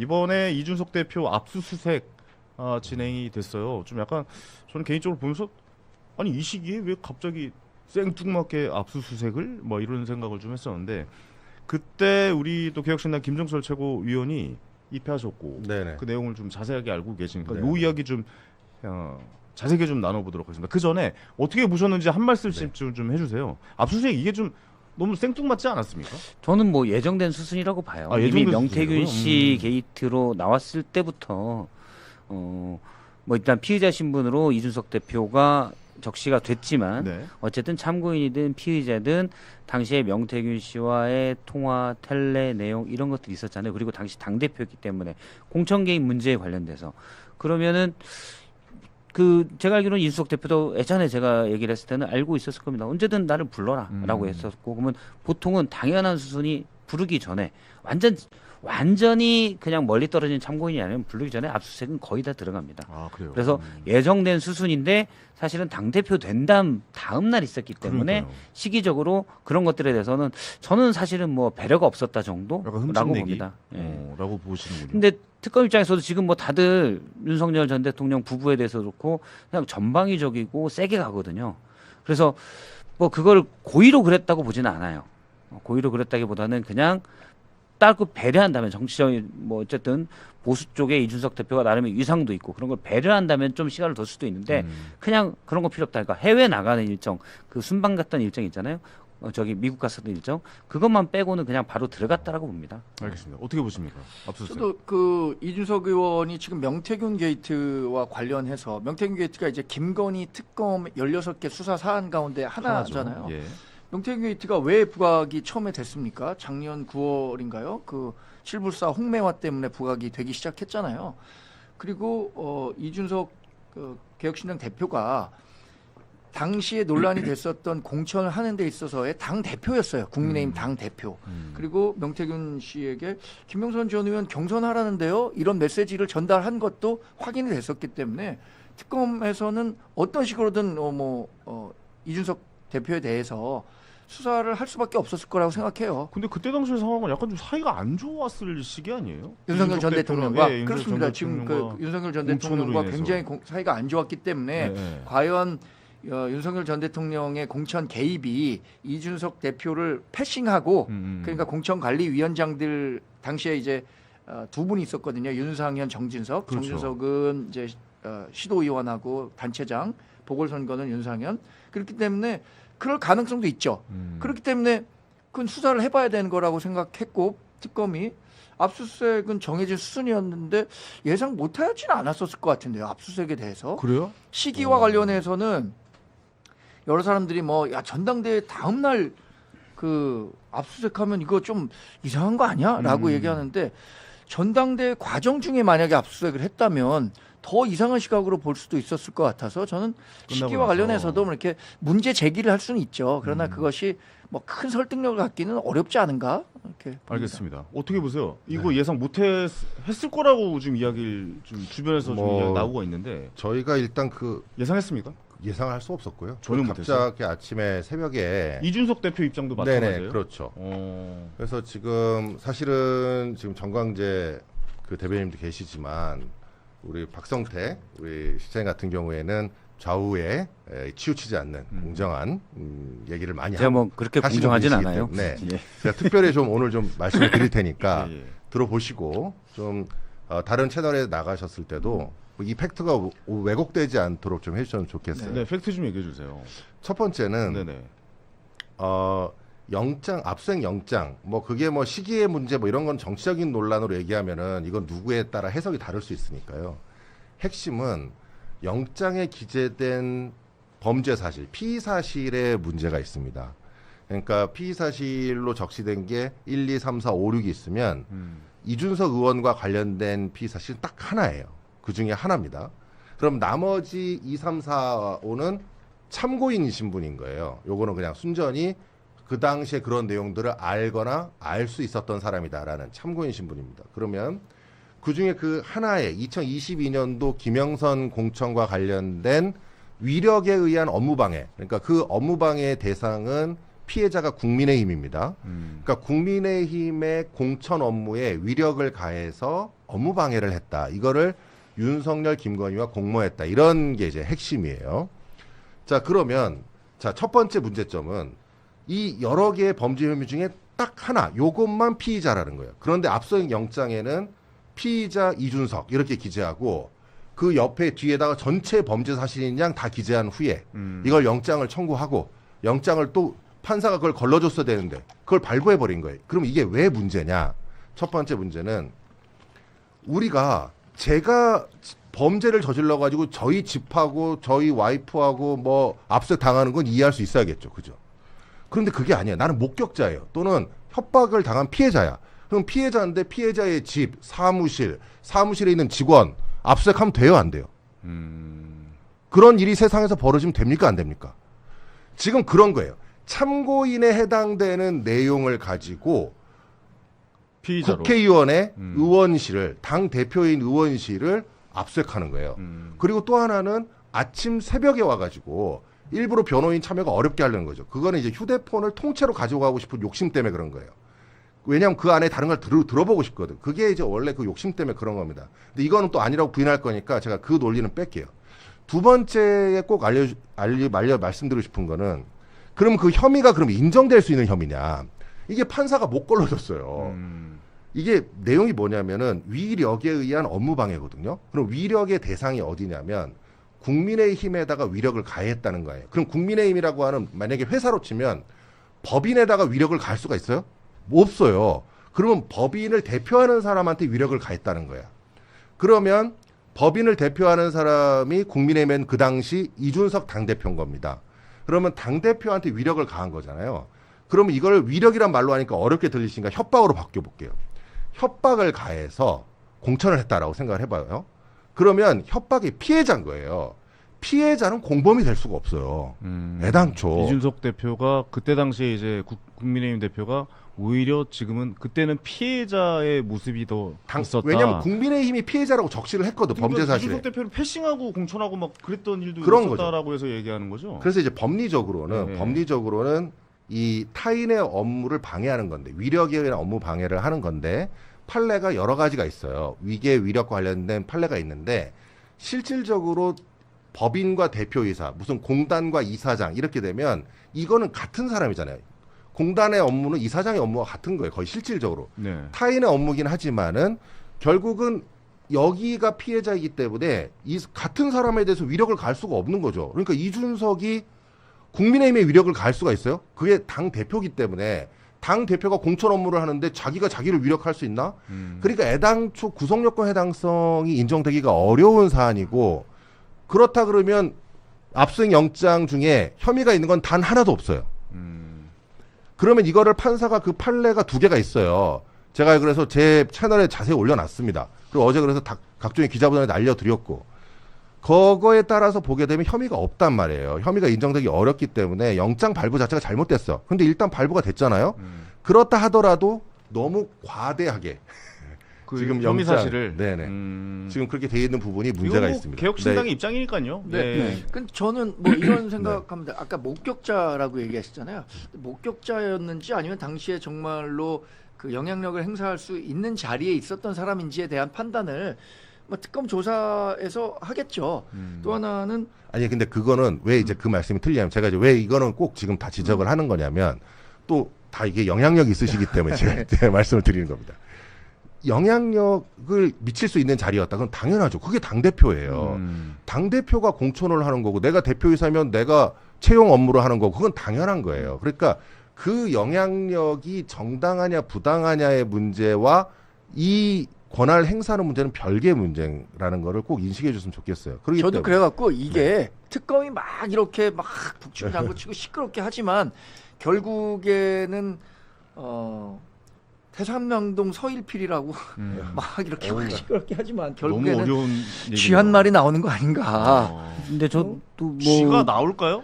이번에 이준석 대표 압수수색 진행이 됐어요. 좀 약간 저는 개인적으로 보면서 아니 이 시기에 왜 갑자기 생뚱맞게 압수수색을 뭐 이런 생각을 좀 했었는데 그때 우리 또 개혁신당 김종철 최고위원이 입회하셨고 네네. 그 내용을 좀 자세하게 알고 계시니까 네. 요 이야기 좀 자세하게 좀 나눠보도록 하겠습니다. 그 전에 어떻게 보셨는지 한 말씀씩 좀 해주세요. 압수수색 이게 좀 너무 생뚱맞지 않았습니까? 저는 뭐 예정된 수순이라고 봐요. 아, 이미 예정된 명태균 수순이고요? 씨 게이트로 나왔을 때부터 뭐 일단 피의자 신분으로 이준석 대표가 적시가 됐지만 네. 어쨌든 참고인이든 피의자든 당시에 명태균 씨와의 통화, 텔레 내용 이런 것들이 있었잖아요. 그리고 당시 당대표였기 때문에 공천 개입 문제에 관련돼서 그러면은 그 제가 알기로는 이준석 대표도 예전에 제가 얘기를 했을 때는 알고 있었을 겁니다. 언제든 나를 불러라라고 했었고 그러면 보통은 당연한 수순이 부르기 전에 완전히 그냥 멀리 떨어진 참고인이 아니면 부르기 전에 압수수색은 거의 다 들어갑니다. 아 그래요. 그래서 예정된 수순인데 사실은 당대표 된 다음 날 있었기 때문에 그러니까요. 시기적으로 그런 것들에 대해서는 저는 사실은 뭐 배려가 없었다 약간 정도라고 흠집내기 봅니다. 예. 라고 보시는군요. 근데 특검 입장에서도 지금 뭐 다들 윤석열 전 대통령 부부에 대해서 그렇고 그냥 전방위적이고 세게 가거든요. 그래서 뭐 그걸 고의로 그랬다고 보지는 않아요. 고의로 그랬다기보다는 그냥 딸고 배려한다면 정치적인 뭐 어쨌든 보수 쪽에 이준석 대표가 나름의 위상도 있고 그런 걸 배려한다면 좀 시간을 더 수도 있는데 그냥 그런 거 필요 없다. 그러니까 해외 나가는 일정, 그 순방 갔던 일정 있잖아요. 저기 미국 갔었던 일정 그것만 빼고는 그냥 바로 들어갔다라고 봅니다. 알겠습니다. 어떻게 보십니까? 압수수색. 저도 그 이준석 의원이 지금 명태균 게이트와 관련해서 명태균 게이트가 이제 김건희 특검 16개 수사 사안 가운데 하나잖아요. 예. 명태균 게이트가 왜 부각이 처음에 됐습니까? 작년 9월인가요? 그 실불사 홍매화 때문에 부각이 되기 시작했잖아요. 그리고 이준석 개혁신당 대표가 당시에 논란이 됐었던 공천을 하는 데 있어서의 당 대표였어요. 국민의힘 당 대표. 그리고 명태균 씨에게 김명선 전 의원 경선하라는데요. 이런 메시지를 전달한 것도 확인이 됐었기 때문에 특검에서는 어떤 식으로든 이준석 대표에 대해서 수사를 할 수밖에 없었을 거라고 생각해요. 근데 그때 당시 상황은 약간 좀 사이가 안 좋았을 시기 아니에요? 윤석열 전 대통령과 예, 그렇습니다. 지금 그 윤석열 전 대통령과 굉장히 굉장히 사이가 안 좋았기 때문에 과연 윤석열 전 대통령의 공천 개입이 이준석 대표를 패싱하고 그러니까 공천관리위원장들 당시에 이제 두 분이 있었거든요. 윤상현, 정진석. 그렇죠. 정진석은 이제 시도의원하고 단체장, 보궐선거는 윤상현. 그렇기 때문에 그럴 가능성도 있죠. 그렇기 때문에 그건 수사를 해봐야 되는 거라고 생각했고 특검이 압수수색은 정해진 수순이었는데 예상 못하지는 않았었을 것 같은데요. 압수수색에 대해서. 그래요? 시기와 관련해서는 여러 사람들이 전당대회 다음 날 그 압수수색하면 이거 좀 이상한 거 아니야?라고 얘기하는데 전당대회 과정 중에 만약에 압수수색을 했다면 더 이상한 시각으로 볼 수도 있었을 것 같아서 저는 시기와 관련해서도 뭐 이렇게 문제 제기를 할 수는 있죠. 그러나 그것이 뭐 큰 설득력을 갖기는 어렵지 않은가? 이렇게 봅니다. 알겠습니다. 어떻게 보세요? 이거 예상 못했을 거라고 지금 이야기를 좀 주변에서 좀 이야기 나오고 있는데 저희가 일단 예상했습니까? 예상할 수 없었고요. 전혀 갑자기 아침에 새벽에 이준석 대표 입장도 네네 마찬가지예요. 그렇죠. 그래서 지금 사실은 지금 정광재 그 대변인도 계시지만 우리 박성태 우리 시장 같은 경우에는 좌우에 치우치지 않는 공정한 얘기를 많이 제가 뭐 그렇게 하시고 공정하진 계시기 않아요. 때문에 예. 제가 특별히 좀 오늘 좀 말씀을 드릴 테니까 예. 들어보시고 좀 다른 채널에 나가셨을 때도 이 팩트가 왜곡되지 않도록 좀 해주셨으면 좋겠어요. 네, 팩트 좀 얘기해 주세요. 첫 번째는 네네. 영장 압수수색 영장 뭐 그게 뭐 시기의 문제 뭐 이런 건 정치적인 논란으로 얘기하면은 이건 누구에 따라 해석이 다를 수 있으니까요. 핵심은 영장에 기재된 범죄 사실, 피의 사실에 문제가 있습니다. 그러니까 피의 사실로 적시된 게 1, 2, 3, 4, 5, 6이 있으면 이준석 의원과 관련된 피의 사실은 딱 하나예요. 그 중에 하나입니다. 그럼 나머지 2, 3, 4, 5는 참고인이신 분인 거예요. 요거는 그냥 순전히 그 당시에 그런 내용들을 알거나 알 수 있었던 사람이다라는 참고인신 분입니다. 그러면 그 중에 그 하나의 2022년도 김영선 공천과 관련된 위력에 의한 업무방해, 그러니까 그 업무방해의 대상은 피해자가 국민의힘입니다. 그러니까 국민의힘의 공천 업무에 위력을 가해서 업무 방해를 했다. 이거를 윤석열, 김건희와 공모했다. 이런 게 이제 핵심이에요. 자, 그러면 자, 첫 번째 문제점은 이 여러 개의 범죄 혐의 중에 딱 하나, 요것만 피의자라는 거예요. 그런데 압수수색 영장에는 피의자 이준석 이렇게 기재하고 그 옆에 뒤에다가 전체 범죄 사실인 양 다 기재한 후에 이걸 영장을 청구하고 영장을 또 판사가 그걸 걸러줬어야 되는데 그걸 발부해버린 거예요. 그럼 이게 왜 문제냐? 첫 번째 문제는 우리가 제가 범죄를 저질러 가지고 저희 집하고 저희 와이프하고 뭐 압수수색 당하는 건 이해할 수 있어야겠죠. 그죠? 그런데 그게 아니야. 나는 목격자예요. 또는 협박을 당한 피해자야. 그럼 피해자인데 피해자의 집, 사무실에 있는 직원 압수수색하면 돼요, 안 돼요? 그런 일이 세상에서 벌어지면 됩니까, 안 됩니까? 지금 그런 거예요. 참고인에 해당되는 내용을 가지고 피의자로. 국회의원의 의원실을 당 대표인 의원실을 압수수색하는 거예요. 그리고 또 하나는 아침 새벽에 와가지고 일부러 변호인 참여가 어렵게 하려는 거죠. 그거는 이제 휴대폰을 통째로 가지고 가고 싶은 욕심 때문에 그런 거예요. 왜냐하면 그 안에 다른 걸 들어보고 싶거든. 그게 이제 원래 그 욕심 때문에 그런 겁니다. 근데 이거는 또 아니라고 부인할 거니까 제가 그 논리는 뺄게요. 두 번째에 꼭 말씀드리고 싶은 거는 그럼 그 혐의가 그럼 인정될 수 있는 혐의냐? 이게 판사가 못 걸러줬어요. 이게 내용이 뭐냐면은 위력에 의한 업무 방해거든요. 그럼 위력의 대상이 어디냐면 국민의힘에다가 위력을 가했다는 거예요. 그럼 국민의힘이라고 하는 만약에 회사로 치면 법인에다가 위력을 가할 수가 있어요? 없어요. 그러면 법인을 대표하는 사람한테 위력을 가했다는 거야. 그러면 법인을 대표하는 사람이 국민의힘은 그 당시 이준석 당대표인 겁니다. 그러면 당대표한테 위력을 가한 거잖아요. 그러면 이걸 위력이란 말로 하니까 어렵게 들리시니까 협박으로 바뀌어볼게요. 협박을 가해서 공천을 했다라고 생각을 해봐요. 그러면 협박의 피해자인 거예요. 피해자는 공범이 될 수가 없어요. 애당초. 이준석 대표가 그때 당시에 이제 국민의힘 대표가 오히려 지금은 그때는 피해자의 모습이 더 있었다. 왜냐하면 국민의힘이 피해자라고 적시를 했거든. 범죄 사실에. 이준석 대표를 패싱하고 공천하고 막 그랬던 일도 그런 있었다라고 해서 얘기하는 거죠. 그래서 이제 법리적으로는 이 타인의 업무를 방해하는 건데 위력에 의한 업무 방해를 하는 건데 판례가 여러 가지가 있어요. 위계 위력과 관련된 판례가 있는데 실질적으로 법인과 대표이사, 무슨 공단과 이사장 이렇게 되면 이거는 같은 사람이잖아요. 공단의 업무는 이사장의 업무와 같은 거예요. 거의 실질적으로. 네. 타인의 업무긴 하지만은 결국은 여기가 피해자이기 때문에 이 같은 사람에 대해서 위력을 가할 수가 없는 거죠. 그러니까 이준석이 국민의힘의 위력을 가할 수가 있어요? 그게 당 대표기 때문에 당 대표가 공천 업무를 하는데 자기가 자기를 위력할 수 있나? 그러니까 애당초 구속요건 해당성이 인정되기가 어려운 사안이고 그렇다 그러면 압수수색 영장 중에 혐의가 있는 건 단 하나도 없어요. 그러면 이거를 판사가 그 판례가 2개가 있어요. 제가 그래서 제 채널에 자세히 올려놨습니다. 그리고 어제 그래서 각종의 기자분들한테 알려드렸고 그거에 따라서 보게 되면 혐의가 없단 말이에요. 혐의가 인정되기 어렵기 때문에 영장 발부 자체가 잘못됐어. 근데 일단 발부가 됐잖아요. 그렇다 하더라도 너무 과대하게 그 지금 혐의 영장, 사실을 네네. 지금 그렇게 돼 있는 부분이 문제가 이건 있습니다. 개혁신당의 네. 입장이니까요. 네. 예. 근데 저는 뭐 이런 생각합니다. 아까 목격자라고 얘기하셨잖아요. 목격자였는지 아니면 당시에 정말로 그 영향력을 행사할 수 있는 자리에 있었던 사람인지에 대한 판단을 뭐 특검 조사에서 하겠죠. 또 하나는 아니 근데 그거는 왜 이제 그 말씀이 틀리냐면 제가 이제 왜 이거는 꼭 지금 다 지적을 하는 거냐면 또 다 이게 영향력이 있으시기 때문에 제가 말씀을 드리는 겁니다. 영향력을 미칠 수 있는 자리였다. 그건 당연하죠. 그게 당대표예요. 당대표가 공천을 하는 거고 내가 대표이사면 내가 채용 업무를 하는 거고 그건 당연한 거예요. 그러니까 그 영향력이 정당하냐 부당하냐의 문제와 이 권한을 행사하는 문제는 별개의 문제라는 거를 꼭 인식해 줬으면 좋겠어요. 그렇기 저도 때문에. 그래갖고 이게 특검이 막 이렇게 막 북치고장구치고 시끄럽게 하지만 결국에는 태산명동 서일필이라고 막 이렇게 막 시끄럽게 하지만 너무 결국에는 어려운 쥐한 말이 나오는 거 아닌가. 근데 저도 뭐 쥐가 나올까요?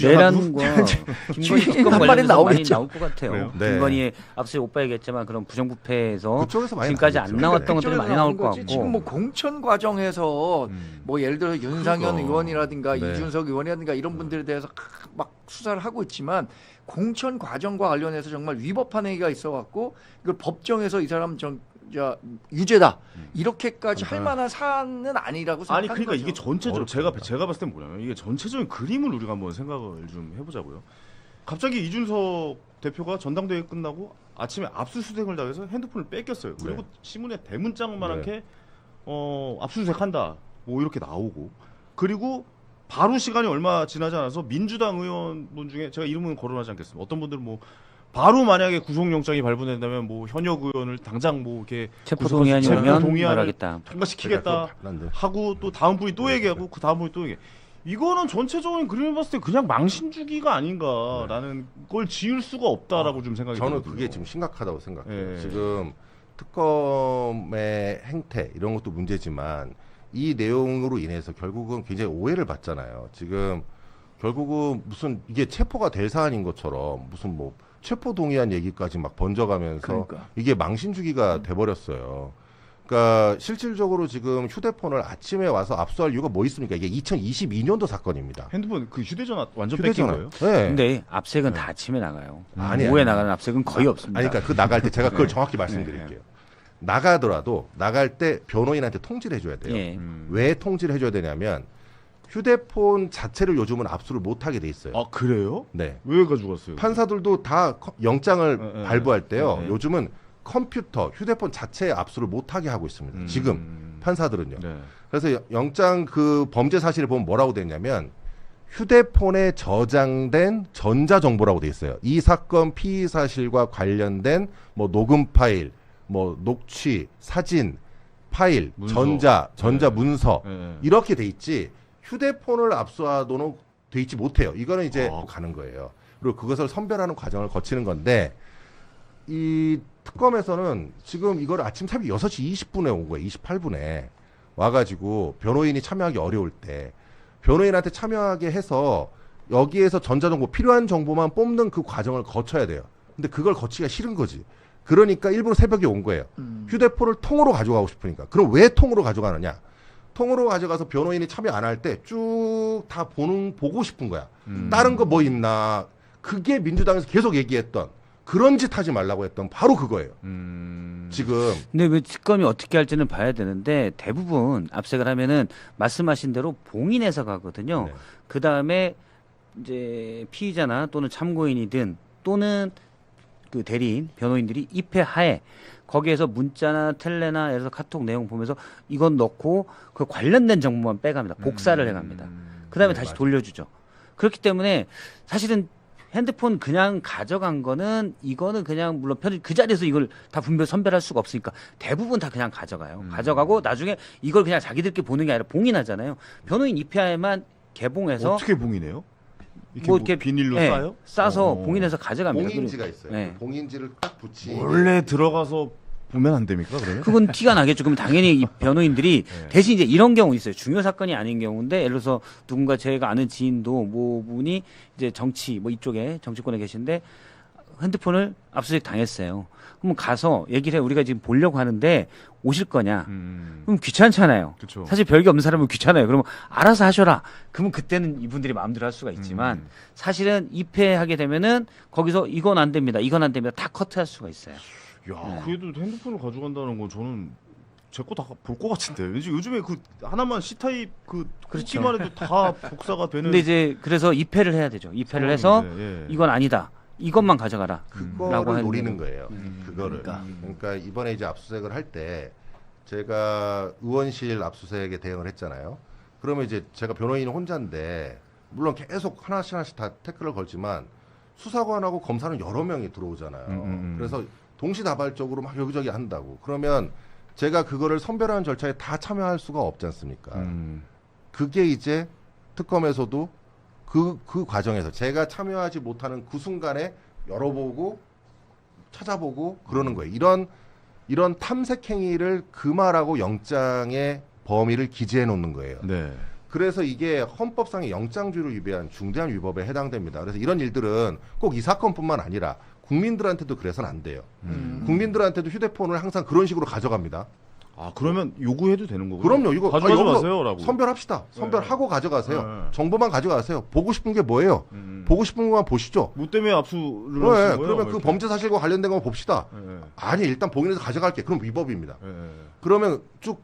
내란과 김건희 특검 한 마리 관련해서 많이 나오겠죠. 나올 것 같아요. 그래요? 네. 김건희의 앞서 오빠 얘기했지만 그런 부정부패에서 그쪽에서 많이 지금까지 나오겠죠. 안 나왔던 것들이 그쪽에서 많이 나올 것 거지. 같고. 지금 뭐 공천 과정에서 뭐 예를 들어 윤상현 그러니까. 의원이라든가 네. 이준석 의원이라든가 이런 분들에 대해서 막 수사를 하고 있지만 공천 과정과 관련해서 정말 위법한 행위가 있어갖고 이걸 법정에서 이 사람 유죄다 이렇게까지 할 만한 사안은 아니라고 생각하는 아니 그러니까 거죠. 이게 전체적으로 어렵습니다. 제가 봤을 땐 뭐냐면 이게 전체적인 그림을 우리가 한번 생각을 좀 해보자고요. 갑자기 이준석 대표가 전당대회 끝나고 아침에 압수수색을 당해서 핸드폰을 뺏겼어요. 그리고 네. 신문에 대문짝만하게 네. 압수수색한다 뭐 이렇게 나오고 그리고 바로 시간이 얼마 지나지 않아서 민주당 의원분 중에 제가 이름은 거론하지 않겠습니다. 어떤 분들은 뭐 바로 만약에 구속영장이 발부된다면 뭐 현역 의원을 당장 뭐 이렇게 체포동의안이 체포 오면 동의안을 말하겠다. 통과시키겠다 난데. 하고 또 다음 분이 또 얘기하고 그 다음 분이 또 얘기. 이거는 전체적인 그림을 봤을 때 그냥 망신 주기가 아닌가라는 걸 지을 수가 없다라고 좀 생각이 저는 들거든요. 그게 지금 심각하다고 생각해요. 예. 지금 특검의 행태 이런 것도 문제지만 이 내용으로 인해서 결국은 굉장히 오해를 받잖아요. 지금 결국은 무슨 이게 체포가 될 사안인 것처럼 무슨 뭐 체포 동의안 얘기까지 막 번져가면서 그러니까. 이게 망신 주기가 돼버렸어요. 그러니까 실질적으로 지금 휴대폰을 아침에 와서 압수할 이유가 뭐 있습니까? 이게 2022년도 사건입니다. 핸드폰 그 휴대전화 완전 뺏긴 휴대전화. 거예요? 네. 근데 압색은 다 아침에 나가요. 아니, 오후에 아니. 나가는 압색은 거의 없습니다. 아니, 그러니까 그 나갈 때 제가 그걸 네. 정확히 말씀드릴게요. 나가더라도 나갈 때 변호인한테 통지를 해줘야 돼요. 예. 왜 통지를 해줘야 되냐면 휴대폰 자체를 요즘은 압수를 못하게 돼 있어요. 아 그래요? 네. 왜 가져갔어요? 판사들도 다 영장을 예, 예. 발부할 때요. 예, 예. 요즘은 컴퓨터, 휴대폰 자체에 압수를 못하게 하고 있습니다. 지금 판사들은요. 네. 그래서 영장 그 범죄 사실을 보면 뭐라고 돼 있냐면 휴대폰에 저장된 전자정보라고 돼 있어요. 이 사건 피의 사실과 관련된 뭐 녹음 파일, 뭐 녹취, 사진, 파일, 문서. 전자 네. 문서 네. 이렇게 돼 있지 휴대폰을 압수하도록 돼 있지 못해요. 이거는 이제 아. 가는 거예요. 그리고 그것을 선별하는 과정을 거치는 건데 이 특검에서는 지금 이걸 아침 새벽 6시 20분에 온 거예요. 28분에 와가지고 변호인이 참여하기 어려울 때 변호인한테 참여하게 해서 여기에서 전자정보 필요한 정보만 뽑는 그 과정을 거쳐야 돼요. 근데 그걸 거치기가 싫은 거지. 그러니까 일부러 새벽에 온 거예요. 휴대폰을 통으로 가져가고 싶으니까. 그럼 왜 통으로 가져가느냐? 통으로 가져가서 변호인이 참여 안 할 때 쭉 다 보고 싶은 거야. 다른 거 뭐 있나? 그게 민주당에서 계속 얘기했던 그런 짓 하지 말라고 했던 바로 그거예요. 지금 근데 왜 특검이 어떻게 할지는 봐야 되는데 대부분 압색을 하면은 말씀하신 대로 봉인해서 가거든요. 네. 그 다음에 이제 피의자나 또는 참고인이든 또는 그 대리인, 변호인들이 입회하에 거기에서 문자나 텔레나 예를 들어서 카톡 내용 보면서 이건 넣고 그 관련된 정보만 빼갑니다. 복사를 해갑니다. 그 다음에 네, 다시 맞아요. 돌려주죠. 그렇기 때문에 사실은 핸드폰 그냥 가져간 거는 이거는 그냥 물론 그 자리에서 이걸 다 선별할 수가 없으니까 대부분 다 그냥 가져가요. 가져가고 나중에 이걸 그냥 자기들끼리 보는 게 아니라 봉인하잖아요. 변호인 입회하에만 개봉해서 어떻게 봉이네요? 이렇게 뭐 뭐 이렇게 비닐로 예, 싸요? 싸서 어. 봉인해서 가져갑니다. 봉인지가 있어요. 네. 그 봉인지를 딱 붙이고 원래 들어가서 보면 안 됩니까 그러면? 그건 티가 나겠죠. 그럼 당연히 이 변호인들이 네. 대신 이제 이런 경우 있어요. 중요 사건이 아닌 경우인데 예를 들어서 누군가 제가 아는 지인도 뭐 분이 이제 정치 뭐 이쪽에 정치권에 계신데 핸드폰을 압수수색 당했어요. 그럼 가서 얘기를 해. 우리가 지금 보려고 하는데 오실 거냐? 그럼 귀찮잖아요. 그렇죠. 사실 별게 없는 사람은 귀찮아요. 그러면 알아서 하셔라. 그러면 그때는 이분들이 마음대로 할 수가 있지만 사실은 입회하게 되면은 거기서 이건 안 됩니다. 이건 안 됩니다. 다 커트할 수가 있어요. 야, 그래도 핸드폰을 가져간다는 건 저는 제 거 다 볼 것 같은데. 왠지 요즘에 그 하나만 C타입 그 그렇죠. 꽂기만 해도 다 복사가 되는. 근데 이제 그래서 입회를 해야 되죠. 입회를 해서 상황인데, 예. 이건 아니다. 이것만 가져가라. 라고 그거를 하는 노리는 거죠. 거예요. 그거를. 그러니까. 그러니까 이번에 이제 압수수색을 할 때 제가 의원실 압수수색에 대응을 했잖아요. 그러면 이제 제가 변호인 혼자인데 물론 계속 하나씩 다 태클을 걸지만 수사관하고 검사는 여러 명이 들어오잖아요. 그래서 동시다발적으로 막 여기저기 한다고. 그러면 제가 그거를 선별하는 절차에 다 참여할 수가 없지 않습니까? 그게 이제 특검에서도 그 과정에서 제가 참여하지 못하는 그 순간에 열어보고 찾아보고 그러는 거예요. 이런 탐색 행위를 금하라고 영장의 범위를 기재해 놓는 거예요. 네. 그래서 이게 헌법상의 영장주의를 위배한 중대한 위법에 해당됩니다. 그래서 이런 일들은 꼭 이 사건뿐만 아니라 국민들한테도 그래서는 안 돼요. 국민들한테도 휴대폰을 항상 그런 식으로 가져갑니다. 아 그러면 요구해도 되는 거고요? 그럼요. 이거 가져가지 여기서 마세요라고. 선별합시다. 선별하고 가져가세요. 네. 정보만 가져가세요. 보고 싶은 게 뭐예요? 보고 싶은 것만 보시죠. 뭐 때문에 압수를 네, 하신 거예요? 그러면 그 이렇게? 범죄 사실과 관련된 거 봅시다. 네. 아니 일단 봉인해서 가져갈게. 그럼 위법입니다. 네. 그러면 쭉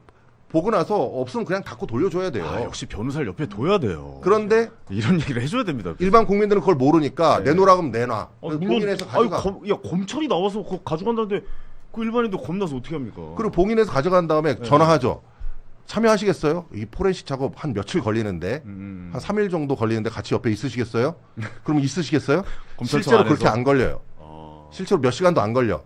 보고 나서 없으면 그냥 닫고 돌려줘야 돼요. 아, 역시 변호사를 옆에 둬야 돼요. 그런데 이런 얘기를 해줘야 됩니다. 일반 국민들은 그걸 모르니까 네. 내놓으라 그러면 내놔. 물론 봉인해서 가져가. 야 검찰이 나와서 그거 가져간다는데 그 일반인도 겁나서 어떻게 합니까? 그리고 봉인해서 가져간 다음에 네. 전화하죠. 참여하시겠어요? 이 포렌식 작업 한 며칠 걸리는데 한 3일 정도 걸리는데 같이 옆에 있으시겠어요? 그럼 있으시겠어요? 검찰청 실제로 안에서? 그렇게 안 걸려요. 실제로 몇 시간도 안 걸려.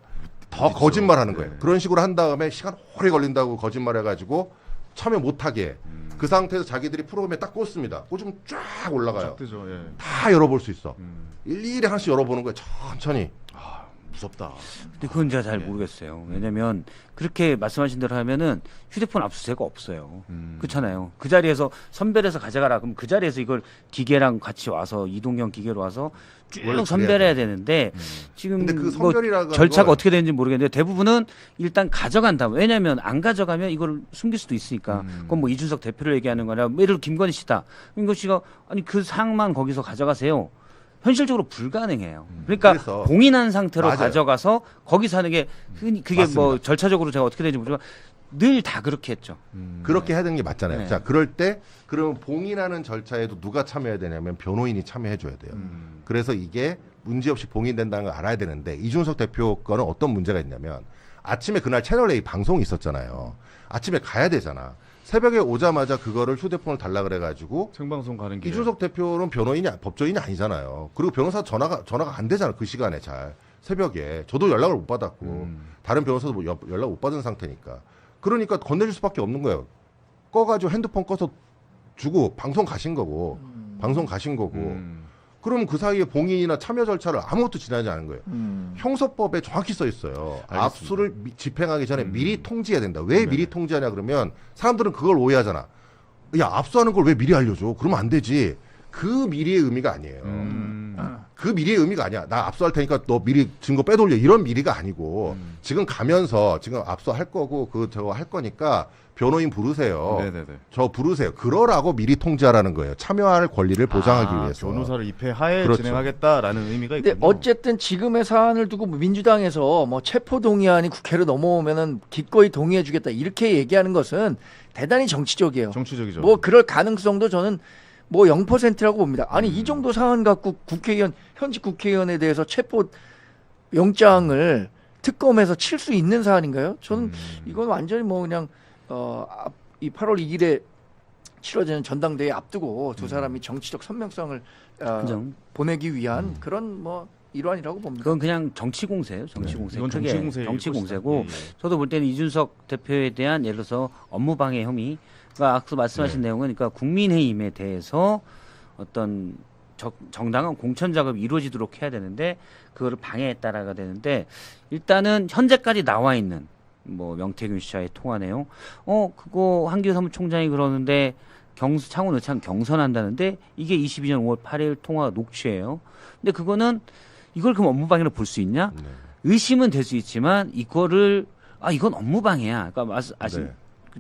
더 그렇죠. 거짓말하는 거예요. 네. 그런 식으로 한 다음에 시간 오래 걸린다고 거짓말해가지고 참여 못하게 그 상태에서 자기들이 프로그램에 딱 꽂습니다. 꽂으면 쫙 올라가요. 뜨죠. 예. 다 열어볼 수 있어. 일일이 하나씩 열어보는 거예요. 천천히. 아 무섭다. 근데 그건 제가 잘 모르겠어요. 왜냐면 그렇게 말씀하신 대로 하면은 휴대폰 압수수색 없어요. 그렇잖아요. 그 자리에서 선별해서 가져가라. 그럼 그 자리에서 이걸 기계랑 같이 와서 이동형 기계로 와서 쭉 원래 선별해야 되는데 지금 근데 그 뭐 선별이라는 절차가 걸- 어떻게 되는지 모르겠는데 대부분은 일단 가져간다. 왜냐하면 안 가져가면 이걸 숨길 수도 있으니까. 그건 뭐 이준석 대표를 얘기하는 거냐. 예를 들어 김건희 씨다. 김건희 씨가 아니 그 사항만 거기서 가져가세요. 현실적으로 불가능해요. 그러니까 그래서- 봉인한 상태로 맞아요. 가져가서 거기서 하는 게 그게 맞습니다. 뭐 절차적으로 제가 어떻게 되는지 모르지만 늘 다 그렇게 했죠. 그렇게 해야 되는 게 맞잖아요. 네. 자, 그럴 때 그러면 봉인하는 절차에도 누가 참여해야 되냐면 변호인이 참여해 줘야 돼요. 그래서 이게 문제없이 봉인된다는 걸 알아야 되는데 이준석 대표 거는 어떤 문제가 있냐면 아침에 그날 채널A 방송이 있었잖아요. 아침에 가야 되잖아. 새벽에 오자마자 그거를 휴대폰을 달라 그래가지고 생방송 가는 길에 이준석 대표는 법조인이 아니잖아요. 그리고 변호사 전화가 안 되잖아. 그 시간에 잘 새벽에 저도 연락을 못 받았고 다른 변호사도 뭐 연락 못 받은 상태니까 그러니까 건네줄 수밖에 없는 거예요. 꺼가지고 핸드폰 꺼서 주고 방송 가신 거고 그럼 그 사이에 봉인이나 참여 절차를 아무것도 지나지 않은 거예요. 형소법에 정확히 써 있어요. 알겠습니다. 압수를 집행하기 전에 미리 통지해야 된다. 왜 미리 통지하냐 그러면 사람들은 그걸 오해하잖아. 야 압수하는 걸 왜 미리 알려줘? 그러면 안 되지. 그 미리의 의미가 아니에요. 그 미리의 의미가 아니야. 나 압수할 테니까 너 미리 증거 빼돌려. 이런 미리가 아니고 지금 가면서 지금 압수할 거고 저거 할 거니까 변호인 부르세요. 네네네. 저 부르세요. 그러라고 미리 통지하라는 거예요. 참여할 권리를 보장하기 위해서. 변호사를 입회하에 그렇죠. 진행하겠다라는 의미가 근데 있군요. 어쨌든 지금의 사안을 두고 민주당에서 뭐 체포 동의안이 국회로 넘어오면은 기꺼이 동의해주겠다 이렇게 얘기하는 것은 대단히 정치적이에요. 정치적이죠. 뭐 그럴 가능성도 저는 뭐 0%라고 봅니다. 아니 이 정도 사안 갖고 현직 국회의원에 대해서 체포 영장을 특검에서 칠 수 있는 사안인가요? 저는 이건 완전히 뭐 그냥 이 8월 2일에 치러지는 전당대회 앞두고 두 사람이 정치적 선명성을 인정. 보내기 위한 그런 뭐 일환이라고 봅니다. 그건 그냥 정치 공세예요. 정치 공세. 이건 크게 정치 공세일 정치 것이다. 공세고 예, 예. 저도 볼 때는 이준석 대표에 대한 예를 들어서 업무방해 혐의 그러니까 앞서 말씀하신 내용은 그러니까 국민의힘에 대해서 어떤 정당한 공천 작업이 이루어지도록 해야 되는데 그거를 방해했다라가 되는데 일단은 현재까지 나와 있는 뭐 명태균 씨와의 통화 내용 그거 한기호 사무총장이 그러는데 창원 의창 경선한다는데 이게 22년 5월 8일 통화 녹취예요. 근데 그거는 이걸 그럼 업무방해로 볼 수 있냐? 네. 의심은 될 수 있지만 이거를 이건 업무방해야. 그러니까 네.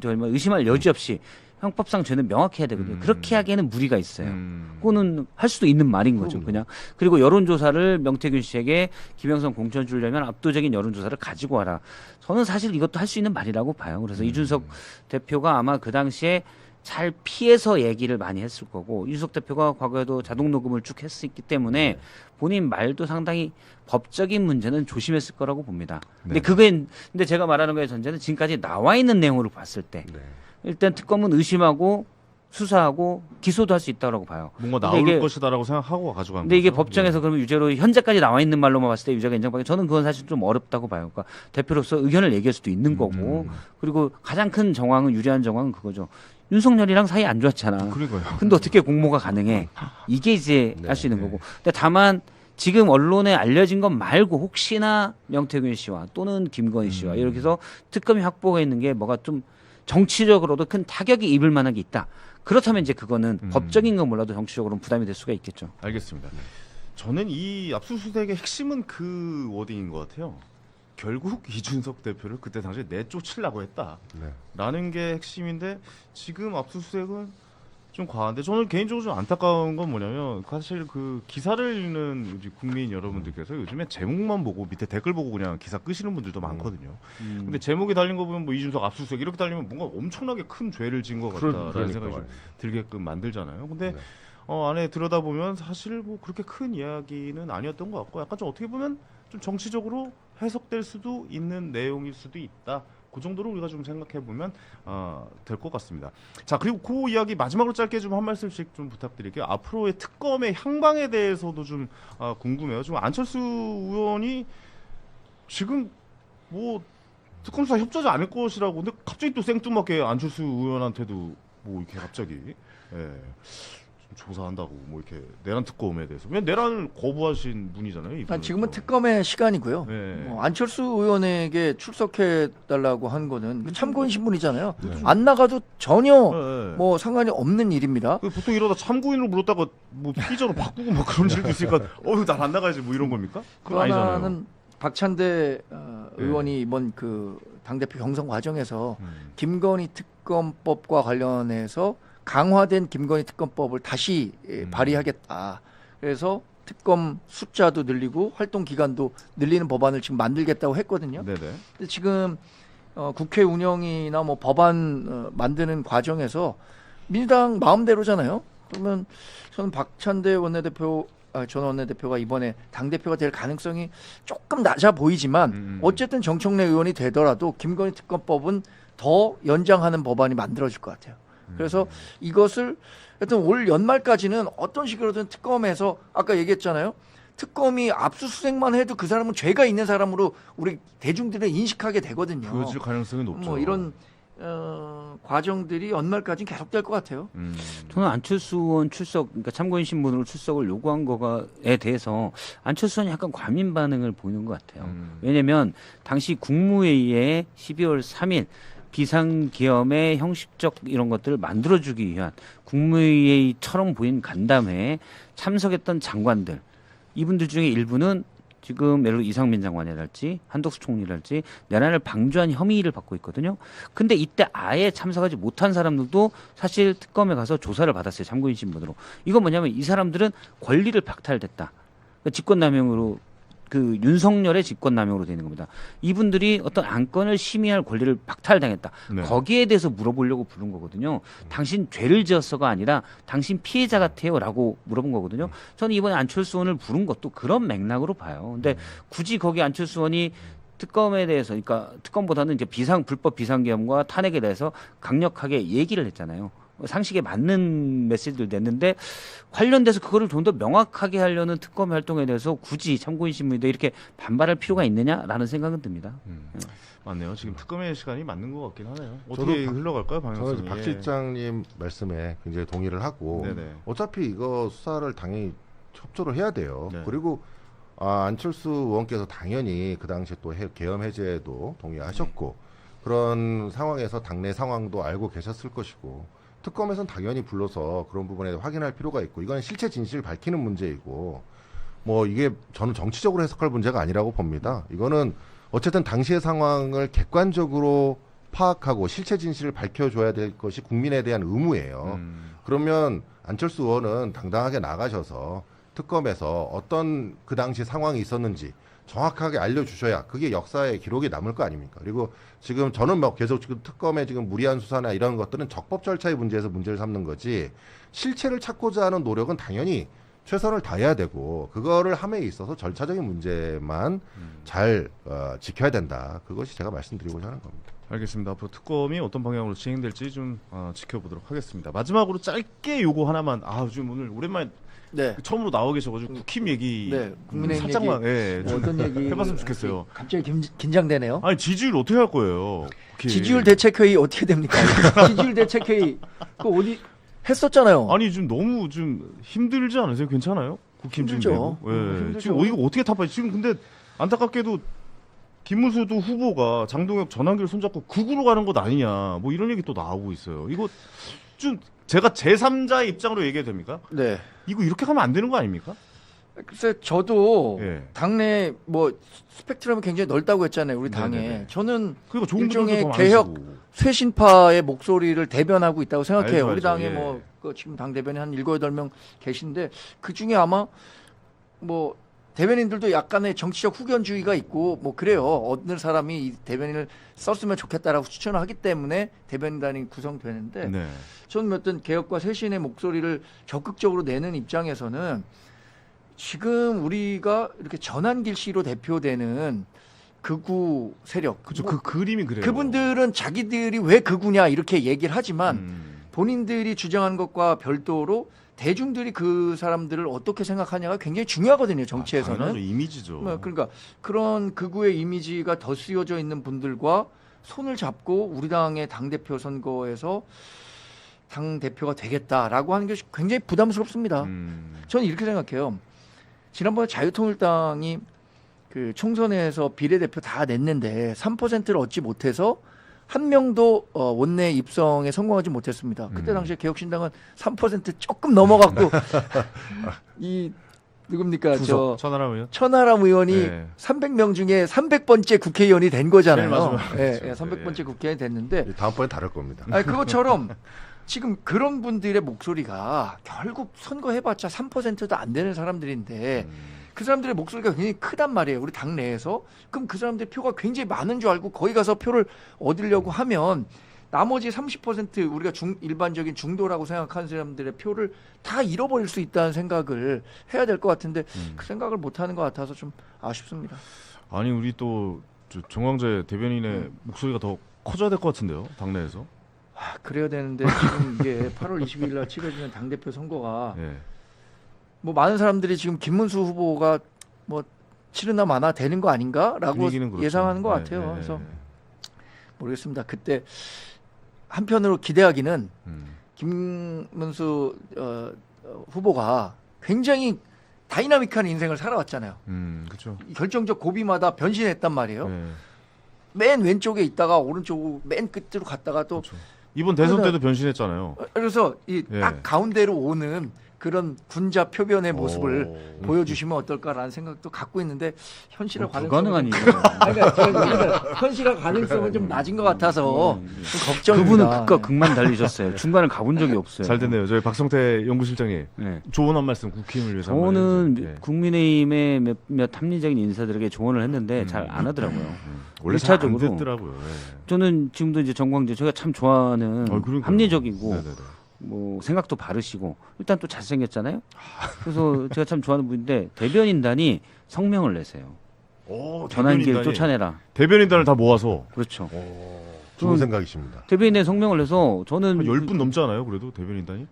의심할 여지 없이 형법상 죄는 명확해야 되거든요. 그렇게 하기에는 무리가 있어요. 그거는 할 수도 있는 말인 거죠, 그냥. 그리고 여론조사를 명태균 씨에게 김영선 공천 주려면 압도적인 여론조사를 가지고 와라. 저는 사실 이것도 할 수 있는 말이라고 봐요. 그래서 이준석 대표가 아마 그 당시에 잘 피해서 얘기를 많이 했을 거고 이준석 대표가 과거에도 자동 녹음을 쭉 했었기 때문에 본인 말도 상당히 법적인 문제는 조심했을 거라고 봅니다. 근데 근데 제가 말하는 거의 전제는 지금까지 나와 있는 내용으로 봤을 때 네. 일단 특검은 의심하고 수사하고 기소도 할 수 있다고 봐요. 뭔가 근데 나올 이게- 것이다라고 생각하고 가져간 근데 이게 거죠. 법정에서 그러면 유죄로 현재까지 나와 있는 말로만 봤을 때 유죄가 인정받기 저는 그건 사실 좀 어렵다고 봐요. 그러니까 대표로서 의견을 얘기할 수도 있는 거고 그리고 가장 큰 정황은 유리한 정황은 그거죠. 윤석열이랑 사이 안 좋았잖아. 그러니까요. 근데 어떻게 공모가 가능해? 이게 이제 네, 할 수 있는 거고. 근데 다만 지금 언론에 알려진 것 말고 혹시나 명태균 씨와 또는 김건희 씨와 이렇게 해서 특검이 확보가 있는 게 뭐가 좀 정치적으로도 큰 타격이 입을 만한 게 있다. 그렇다면 이제 그거는 법적인 건 몰라도 정치적으로는 부담이 될 수가 있겠죠. 알겠습니다. 저는 이 압수수색의 핵심은 그 워딩인 것 같아요. 결국 이준석 대표를 그때 당시에 내쫓으려고 했다라는 네. 게 핵심인데 지금 압수수색은 좀 과한데 저는 개인적으로 좀 안타까운 건 뭐냐면 사실 그 기사를 읽는 우리 국민 여러분들께서 요즘에 제목만 보고 밑에 댓글 보고 그냥 기사 끄시는 분들도 많거든요. 근데 제목이 달린 거 보면 뭐 이준석 압수수색 이렇게 달리면 뭔가 엄청나게 큰 죄를 진 것 같다라는 그러니까 생각이 좀 말이에요. 들게끔 만들잖아요. 근데 네. 안에 들여다보면 사실 뭐 그렇게 큰 이야기는 아니었던 것 같고 약간 좀 어떻게 보면 좀 정치적으로 해석될 수도 있는 내용일 수도 있다. 그 정도로 우리가 좀 생각해 보면 될 것 같습니다. 자, 그리고 그 이야기 마지막으로 짧게 좀 한 말씀씩 좀 부탁드릴게요. 앞으로의 특검의 향방에 대해서도 좀 궁금해요. 지금 안철수 의원이 지금 뭐 특검 수사 협조하지 않을 것이라고 근데 갑자기 또 생뚱맞게 안철수 의원한테도 뭐 이렇게 갑자기 조사한다고 뭐 이렇게 내란 특검에 대해서 왜 내란을 거부하신 분이잖아요. 이분은 지금은 또. 특검의 시간이고요. 네. 안철수 의원에게 출석해 달라고 한 거는 그 참고인 신분이잖아요. 네. 안 나가도 전혀 네. 뭐 상관이 없는 일입니다. 보통 이러다 참고인으로 물었다가 뭐 피의자로 바꾸고 뭐 그런 일도 있으니까 난 안 나가야지 뭐 이런 겁니까? 그 그건 아니잖아요. 하나는 박찬대 의원이 이번 그 당대표 경선 과정에서 김건희 특검법과 관련해서 강화된 김건희 특검법을 다시 발의하겠다. 그래서 특검 숫자도 늘리고 활동 기간도 늘리는 법안을 지금 만들겠다고 했거든요. 네네. 근데 지금 국회 운영이나 뭐 법안 만드는 과정에서 민주당 마음대로잖아요. 그러면 저는 박찬대 원내대표 전 원내대표가 이번에 당대표가 될 가능성이 조금 낮아 보이지만 어쨌든 정청래 의원이 되더라도 김건희 특검법은 더 연장하는 법안이 만들어질 것 같아요. 그래서 이것을 하여튼 올 연말까지는 어떤 식으로든 특검에서 아까 얘기했잖아요. 특검이 압수수색만 해도 그 사람은 죄가 있는 사람으로 우리 대중들은 인식하게 되거든요. 보여질 가능성이 높죠. 뭐 이런 과정들이 연말까지 계속될 것 같아요. 저는 안철수 의원 출석, 그러니까 참고인 신분으로 출석을 요구한 거에 대해서 안철수 의원이 약간 과민 반응을 보이는 것 같아요. 왜냐하면 당시 국무회의에 12월 3일 비상계엄의 형식적 이런 것들을 만들어주기 위한 국무회의처럼 보인 간담회에 참석했던 장관들, 이분들 중에 일부는 지금 예를 들어 이상민 장관이랄지 한덕수 총리랄지 내란을 방조한 혐의를 받고 있거든요. 근데 이때 아예 참석하지 못한 사람들도 사실 특검에 가서 조사를 받았어요. 참고인 신분으로. 이건 뭐냐면 이 사람들은 권리를 박탈됐다. 그러니까 직권남용으로 그 윤석열의 직권남용으로 되는 겁니다. 이분들이 어떤 안건을 심의할 권리를 박탈당했다. 네. 거기에 대해서 물어보려고 부른 거거든요. 당신 죄를 지었어가 아니라 당신 피해자 같아요라고 물어본 거거든요. 저는 이번에 안철수 의원을 부른 것도 그런 맥락으로 봐요. 근데 굳이 거기 안철수 의원이 특검에 대해서, 그러니까 특검보다는 이제 불법 비상계엄과 탄핵에 대해서 강력하게 얘기를 했잖아요. 상식에 맞는 메시지를 냈는데 관련돼서 그거를 좀 더 명확하게 하려는 특검 활동에 대해서 굳이 참고인 신문인데 이렇게 반발할 필요가 있느냐라는 생각은 듭니다. 맞네요. 지금 특검의 시간이 맞는 것 같긴 하네요. 어떻게 흘러갈까요, 방향성이? 저는 박 실장님 말씀에 굉장히 동의를 하고 네네. 어차피 이거 수사를 당연히 협조를 해야 돼요. 네. 그리고 안철수 의원께서 당연히 그 당시에 또 계엄 해제에도 동의하셨고 그런 상황에서 당내 상황도 알고 계셨을 것이고 특검에서는 당연히 불러서 그런 부분에 확인할 필요가 있고 이건 실체 진실을 밝히는 문제이고 뭐 이게 저는 정치적으로 해석할 문제가 아니라고 봅니다. 이거는 어쨌든 당시의 상황을 객관적으로 파악하고 실체 진실을 밝혀줘야 될 것이 국민에 대한 의무예요. 그러면 안철수 의원은 당당하게 나가셔서 특검에서 어떤 그 당시 상황이 있었는지 정확하게 알려주셔야 그게 역사의 기록에 남을 거 아닙니까? 그리고 지금 저는 뭐 계속 지금 특검의 지금 무리한 수사나 이런 것들은 적법 절차의 문제에서 문제를 삼는 거지 실체를 찾고자 하는 노력은 당연히 최선을 다해야 되고 그거를 함에 있어서 절차적인 문제만 잘 지켜야 된다. 그것이 제가 말씀드리고자 하는 겁니다. 알겠습니다. 앞으로 특검이 어떤 방향으로 진행될지 좀 지켜보도록 하겠습니다. 마지막으로 짧게 요거 하나만 좀 오늘 오랜만에 네. 처음으로 나와 계셔가지고 국힘 얘기 네, 국민의힘 살짝만 뭐 어떤 얘기 해봤으면 좋겠어요. 갑자기 긴장되네요. 아니 지지율 어떻게 할 거예요? 국힘. 지지율 대책회의 어떻게 됩니까? 지지율 대책회의 그 어디 했었잖아요. 아니 좀 너무 좀 힘들지 않으세요? 괜찮아요? 국힘 힘들죠. 지금 내부? 예. 힘들죠. 지금 이거 어떻게 타파요? 지금 근데 안타깝게도 김문수도 후보가 장동혁 전환길 손잡고 극으로 가는 것 아니냐 뭐 이런 얘기 또 나오고 있어요. 이거 좀 제가 제3자의 입장으로 얘기해도 됩니까? 네. 이거 이렇게 가면 안 되는 거 아닙니까? 글쎄 저도 예. 당내 뭐 스펙트럼이 굉장히 넓다고 했잖아요. 우리 당에. 네네네. 저는 그러니까 좋은 일종의 분들도 더 개혁 많으시고. 쇄신파의 목소리를 대변하고 있다고 생각해요. 알죠, 우리 당에 알죠. 예. 뭐 지금 당 대변이 한 7, 8명 계신데 그 중에 아마 뭐 대변인들도 약간의 정치적 후견주의가 있고 뭐 그래요. 어느 사람이 이 대변인을 썼으면 좋겠다라고 추천을 하기 때문에 대변인단이 구성되는데 네. 저는 어떤 개혁과 쇄신의 목소리를 적극적으로 내는 입장에서는 지금 우리가 이렇게 전환길 씨로 대표되는 극우 세력, 그렇죠. 뭐 그 그림이 그래요. 그분들은 자기들이 왜 극우냐 이렇게 얘기를 하지만 음. 본인들이 주장한 것과 별도로 대중들이 그 사람들을 어떻게 생각하냐가 굉장히 중요하거든요. 정치에서는. 당연하죠. 이미지죠. 뭐 그러니까 그런 극우의 이미지가 더 쓰여져 있는 분들과 손을 잡고 우리 당의 당대표 선거에서 당대표가 되겠다라고 하는 게 굉장히 부담스럽습니다. 저는 이렇게 생각해요. 지난번에 자유통일당이 그 총선에서 비례대표 다 냈는데 3%를 얻지 못해서 한 명도 원내 입성에 성공하지 못했습니다. 그때 당시에 개혁신당은 3% 조금 넘어갔고 이 누굽니까 저 천하람 의원. 천하람 의원이 네. 300명 중에 300번째 국회의원이 된 거잖아요. 네, 맞아요. 예, 그렇죠. 예, 300번째 국회의원이 됐는데 다음번에 다를 겁니다. 아니, 그것처럼 지금 그런 분들의 목소리가 결국 선거해봤자 3%도 안 되는 사람들인데 그 사람들의 목소리가 굉장히 크단 말이에요. 우리 당 내에서. 그럼 그 사람들의 표가 굉장히 많은 줄 알고 거기 가서 표를 얻으려고 하면 나머지 30% 우리가 일반적인 중도라고 생각하는 사람들의 표를 다 잃어버릴 수 있다는 생각을 해야 될 것 같은데 그 생각을 못하는 것 같아서 좀 아쉽습니다. 아니 우리 또 정광재 대변인의 목소리가 더 커져야 될 것 같은데요. 당내에서. 그래야 되는데 지금 이게 8월 22일 날 치러지는 당대표 선거가 예. 뭐 많은 사람들이 지금 김문수 후보가 뭐 치르나 마나 되는 거 아닌가라고 분위기는 그렇죠. 예상하는 것 네, 같아요. 네, 그래서 네. 모르겠습니다. 그때 한편으로 기대하기는 음. 김문수 후보가 굉장히 다이나믹한 인생을 살아왔잖아요. 그렇죠. 결정적 고비마다 변신했단 말이에요. 네. 맨 왼쪽에 있다가 오른쪽 맨 끝으로 갔다가 또 그렇죠. 이번 대선 그러다- 때도 변신했잖아요. 그래서 이 예. 딱 가운데로 오는 그런 군자 표변의 모습을 오. 보여주시면 어떨까라는 생각도 갖고 있는데 현실화 불가능한 가능성은 일이에요. 그러니까 제가 현실화 가능성은 좀 낮은 것 같아서 좀 걱정입니다. 그분은 극과 네. 극만 달리셨어요. 중간을 가본 적이 없어요. 잘 됐네요. 저희 박성태 연구실장님 네. 조언 말씀 국힘을 위해서 한번 저는 해주세요. 예. 국민의힘의 몇몇 합리적인 인사들에게 조언을 했는데 잘 안 하더라고요. 원래 잘 안 일차적으로 듣더라고요. 예. 저는 지금도 이제 정광재 제가 참 좋아하는 그러니까요. 합리적이고 네네네. 뭐 생각도 바르시고 일단 또 잘생겼잖아요. 그래서 제가 참 좋아하는 분인데 대변인단이 성명을 내세요. 오, 전환길 대변인단이- 쫓아내라. 대변인단을 다 모아서 그렇죠. 좋은 생각이십니다. 대변인의 성명을 내서 저는 한 10분 넘지 않아요? 그래도 대변인단이?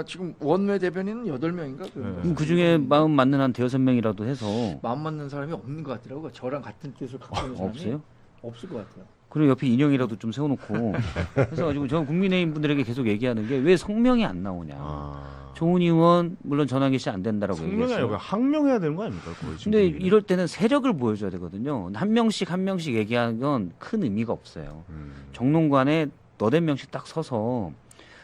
지금 원외 대변인은 8명인가? 네. 그 중에 마음 맞는 한 대여섯 명이라도 해서 마음 맞는 사람이 없는 것 같더라고요. 저랑 같은 뜻을 갖고 있는 사람이 없어요? 없을 것 같아요. 그리고 옆에 인형이라도 좀 세워놓고 그래서 가지고 저는 국민의힘 분들에게 계속 얘기하는 게 왜 성명이 안 나오냐. 조은 의원 물론 전환기 씨 안 된다라고 성명이 얘기했어요. 아니고 항명해야 되는 거 아닙니까? 거의 지금 근데 분위기는? 이럴 때는 세력을 보여줘야 되거든요. 한 명씩 얘기하는 건 큰 의미가 없어요. 정론관에 너댓 명씩 딱 서서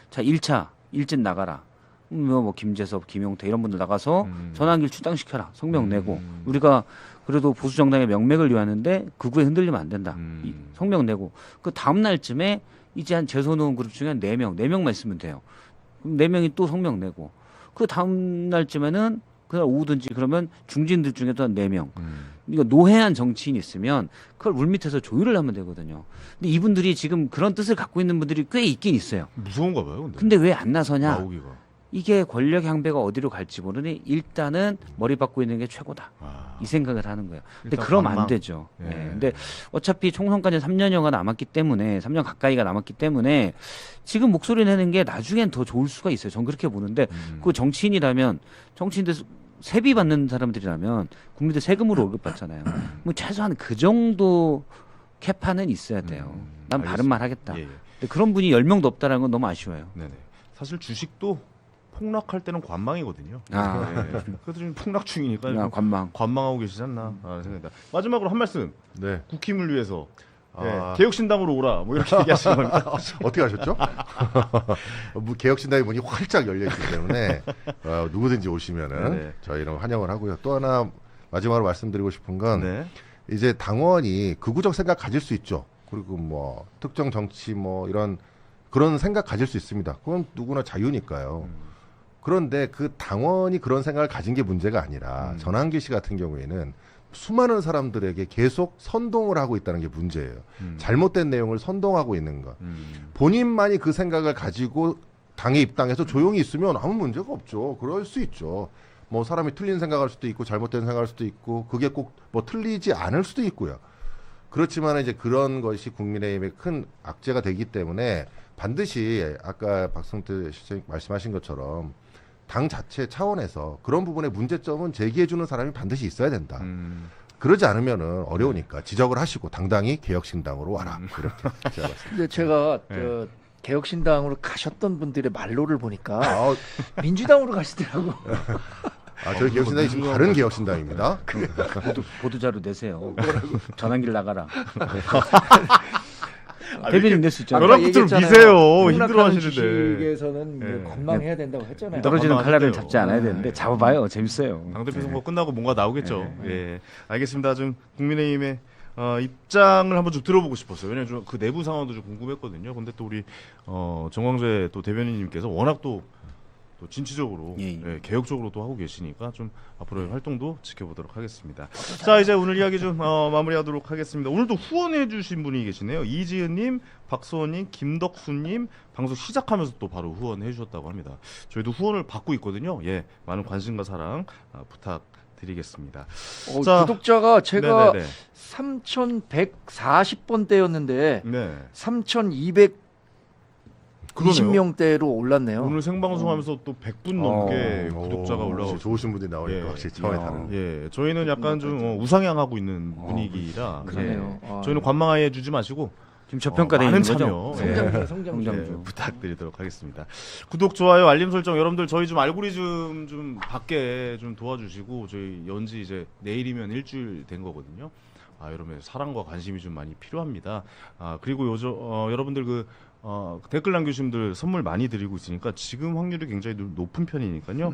자 1차 일진 나가라. 뭐 김재섭, 김용태 이런 분들 나가서 전환길 출당시켜라. 성명 내고 우리가 그래도 보수 정당의 명맥을 위하는데 극우에 흔들리면 안 된다. 이 성명 내고 그 다음 날쯤에 이제 한 재선의원 그룹 중에 한 4명만 있으면 돼요. 그럼 4명이 또 성명 내고 그 다음 날쯤에는 그날 오후든지 그러면 중진들 중에도 한 4명. 이거 노회한 정치인이 있으면 그걸 물밑에서 조율을 하면 되거든요. 근데 이분들이 지금 그런 뜻을 갖고 있는 분들이 꽤 있긴 있어요. 무서운가 봐요. 근데 왜 안 나서냐? 나오기가. 이게 권력 향배가 어디로 갈지 모르니 일단은 머리 받고 있는 게 최고다. 이 생각을 하는 거예요. 근데 일단 그러면 안 관망. 되죠. 예. 네. 근데 어차피 총선까지 3년여가 남았기 때문에 3년 가까이가 남았기 때문에 지금 목소리 내는 게 나중엔 더 좋을 수가 있어요. 전 그렇게 보는데 그 정치인이라면 정치인들 세비 받는 사람들이라면 국민들 세금으로 월급 받잖아요. 뭐 최소한 그 정도 캐파는 있어야 돼요. 난 바른 말 하겠다. 예, 예. 근데 그런 분이 10명도 없다는 건 너무 아쉬워요. 네네. 사실 주식도 폭락할 때는 관망이거든요. 아. 네. 그래도 지금 폭락 중이니까 아, 관망. 관망하고 계시지 않나 생각합니다. 마지막으로 한 말씀. 네. 국힘을 위해서 아. 개혁신당으로 오라 뭐 이렇게 얘기하시는 겁니다. 어떻게 하셨죠? 개혁신당의 문이 활짝 열려 있기 때문에 누구든지 오시면은 네. 저희는 환영을 하고요. 또 하나 마지막으로 말씀드리고 싶은 건 네. 이제 당원이 극우적 생각 가질 수 있죠. 그리고 뭐 특정 정치 뭐 이런 그런 생각 가질 수 있습니다. 그건 누구나 자유니까요. 그런데 그 당원이 그런 생각을 가진 게 문제가 아니라 전환기 씨 같은 경우에는 수많은 사람들에게 계속 선동을 하고 있다는 게 문제예요. 잘못된 내용을 선동하고 있는 것. 본인만이 그 생각을 가지고 당에 입당해서 조용히 있으면 아무 문제가 없죠. 그럴 수 있죠. 뭐 사람이 틀린 생각할 수도 있고 잘못된 생각할 수도 있고 그게 꼭 뭐 틀리지 않을 수도 있고요. 그렇지만 이제 그런 것이 국민의힘의 큰 악재가 되기 때문에 반드시 아까 박성태 실장님 말씀하신 것처럼 당 자체 차원에서 그런 부분의 문제점은 제기해주는 사람이 반드시 있어야 된다. 그러지 않으면은 어려우니까 지적을 하시고 당당히 개혁신당으로 와라. 이렇게 제가 봤습니다. 근데 제가 네. 개혁신당으로 가셨던 분들의 말로를 보니까 아, 민주당으로 가시더라고. 저희 개혁신당이 지금 다른 개혁신당입니다. 보도자료 내세요. 전환길 나가라. 대변인 낼 수 있잖아요. 연락 붙들어 미세요. 힘들어하시는데. 주식에서는 네. 관망해야 된다고 했잖아요. 떨어지는 칼날을 맞아요. 잡지 않아야 되는데 잡아봐요. 재밌어요. 당대표 선거 끝나고 뭔가 나오겠죠. 예, 알겠습니다. 좀 국민의힘의 입장을 한번 좀 들어보고 싶었어요. 왜냐면 좀 그 내부 상황도 좀 궁금했거든요. 근데 또 우리 정광재 또 대변인님께서 워낙 또 진취적으로 예, 예. 예, 개혁적으로 또 하고 계시니까 좀 앞으로의 활동도 지켜보도록 하겠습니다. 자, 이제 오늘 이야기 좀 마무리하도록 하겠습니다. 오늘도 후원해주신 분이 계시네요. 이지은님, 박소원님, 김덕수님 방송 시작하면서 또 바로 후원해주셨다고 합니다. 저희도 후원을 받고 있거든요. 예, 많은 관심과 사랑 부탁드리겠습니다. 자, 구독자가 제가 네네네. 3,140번대였는데 네. 3,220명대로 올랐네요. 오늘 생방송하면서 또 100분 넘게 구독자가 올라오고 역시 좋으신 분들이 나오니까 예. 확실히 차원이 다른. 예, 저희는 약간 좀 우상향하고 있는 분위기라 그러네요. 예, 저희는 관망하에 주지 마시고 지금 저평가되어 많은 있는 참여 거죠. 예, 성장주. 예, 부탁드리도록 하겠습니다. 구독, 좋아요, 알림 설정 여러분들 저희 좀 알고리즘 좀 받게 좀 도와주시고 저희 연지 이제 내일이면 일주일 된 거거든요. 여러분의 사랑과 관심이 좀 많이 필요합니다. 그리고 여러분들 댓글 남겨주신 분들 선물 많이 드리고 있으니까 지금 확률이 굉장히 높은 편이니까요.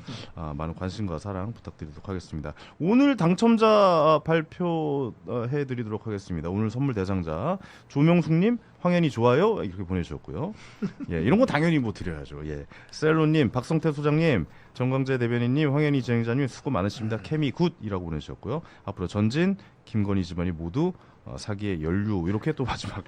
많은 관심과 사랑 부탁드리도록 하겠습니다. 오늘 당첨자 발표해 드리도록 하겠습니다. 오늘 선물 대상자 조명숙님, 황현이 좋아요 이렇게 보내주셨고요. 예, 이런 거 당연히 뭐 드려야죠. 예, 셀로님, 박성태 소장님, 정광재 대변인님, 황현이 진행자님 수고 많으십니다. 케미 굿이라고 보내주셨고요. 앞으로 전진, 김건희 집안이 모두 사기의 연류 이렇게 또 마지막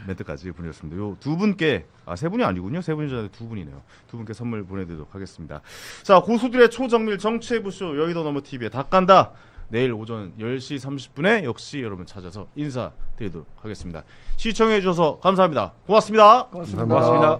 멘트까지 보내셨습니다. 요 두 분께 세 분이 아니군요. 세 분이 전에 두 분이네요. 두 분께 선물 보내드리도록 하겠습니다. 자, 고수들의 초정밀 정치해부쇼 여의도 너머 TV에 다 깐다. 내일 오전 10시 30분에 역시 여러분 찾아서 인사드리도록 하겠습니다. 시청해 주셔서 감사합니다. 고맙습니다. 고맙습니다. 고맙습니다.